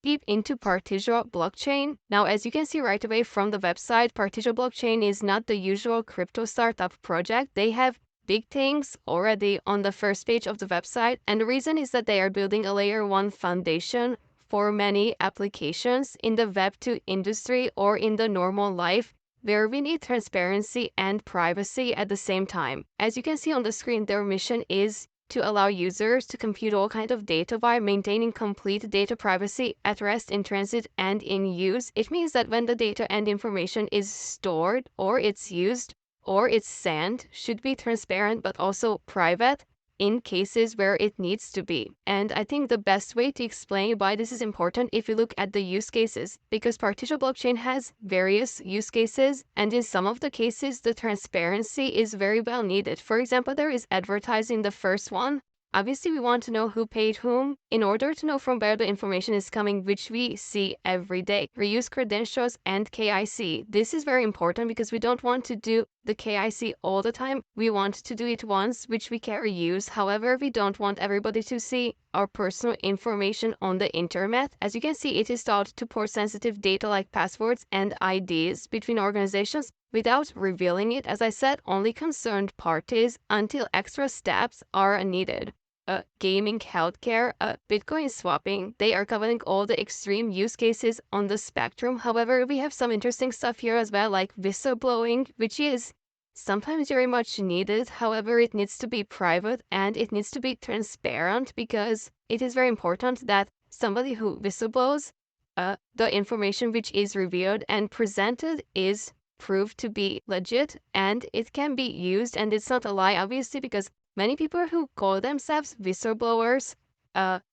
deep into Partisia blockchain. Now, as you can see right away from the website, Partisia blockchain is not the usual crypto startup project. They have big things already on the first page of the website, and the reason is that they are building a layer 1 foundation for many applications in the Web2 industry or in the normal life, where we need transparency and privacy at the same time. As you can see on the screen, their mission is to allow users to compute all kinds of data while maintaining complete data privacy at rest, in transit, and in use. It means that when the data and information is stored or it's used or it's sent, should be transparent but also private in cases where it needs to be. And I think the best way to explain why this is important if you look at the use cases, because Partisia blockchain has various use cases, and in some of the cases the transparency is very well needed. For example, there is advertising, the first one. Obviously, we want to know who paid whom in order to know from where the information is coming, which we see every day. Reuse credentials and KYC. This is very important because we don't want to do the KYC all the time. We want to do it once, which we can reuse. However, we don't want everybody to see our personal information on the internet. As you can see, it is thought to port sensitive data like passwords and IDs between organizations without revealing it. As I said, only concerned parties until extra steps are needed. Gaming, healthcare, Bitcoin swapping, they are covering all the extreme use cases on the spectrum. However, we have some interesting stuff here as well, like whistleblowing, which is sometimes very much needed. However, it needs to be private and it needs to be transparent, because it is very important that somebody who whistleblows, the information which is revealed and presented is proved to be legit and it can be used, and it's not a lie, obviously, because many people who call themselves whistleblowers,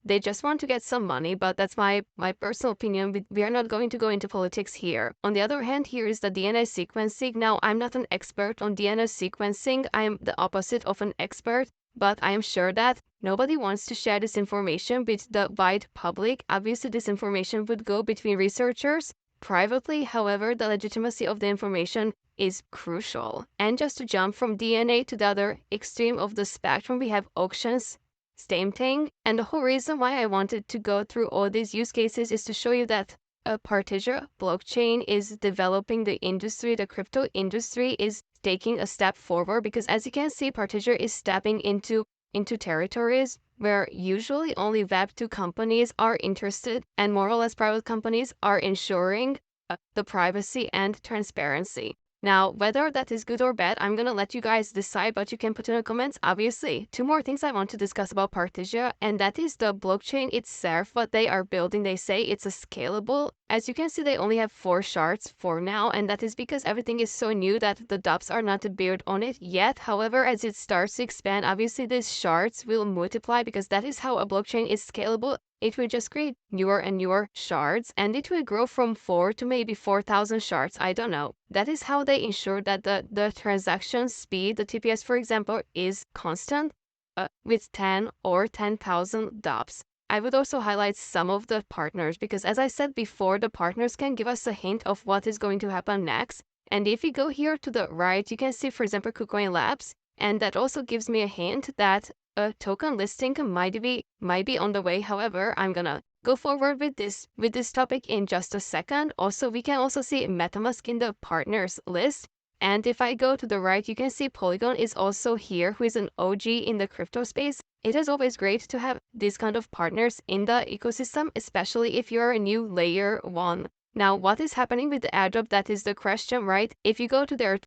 they just want to get some money, but that's my personal opinion. We are not going to go into politics here. On the other hand, here is the DNA sequencing. Now, I'm not an expert on DNA sequencing. I'm the opposite of an expert, but I am sure that nobody wants to share this information with the wide public. Obviously, this information would go between researchers privately. However, the legitimacy of the information is crucial. And just to jump from DNA to the other extreme of the spectrum, we have auctions. Same thing. And the whole reason why I wanted to go through all these use cases is to show you that Partisia blockchain is developing the industry. The crypto industry is taking a step forward, because as you can see, Partisia is stepping into territories where usually only Web2 companies are interested, and more or less private companies are ensuring the privacy and transparency. Now, whether that is good or bad, I'm gonna let you guys decide, but you can put in the comments. Obviously, two more things I want to discuss about Partisia, and that is the blockchain itself, what they are building. They say it's a scalable. As you can see, they only have 4 shards for now, and that is because everything is so new that the dApps are not built on it yet. However, as it starts to expand, obviously these shards will multiply, because that is how a blockchain is scalable. It will just create newer and newer shards, and it will grow from 4 to maybe 4,000 shards. I don't know. That is how they ensure that the transaction speed, the TPS for example, is constant with 10 or 10,000 dApps. I would also highlight some of the partners, because as I said before, the partners can give us a hint of what is going to happen next. And if you go here to the right, you can see, for example, KuCoin Labs, and that also gives me a hint that a token listing might be on the way. However, I'm gonna go forward with this topic in just a second. Also, we can also see MetaMask in the partners list. And if I go to the right, you can see Polygon is also here, who is an OG in the crypto space. It is always great to have these kind of partners in the ecosystem, especially if you're a new layer 1. Now, what is happening with the airdrop? That is the question, right? If you go to their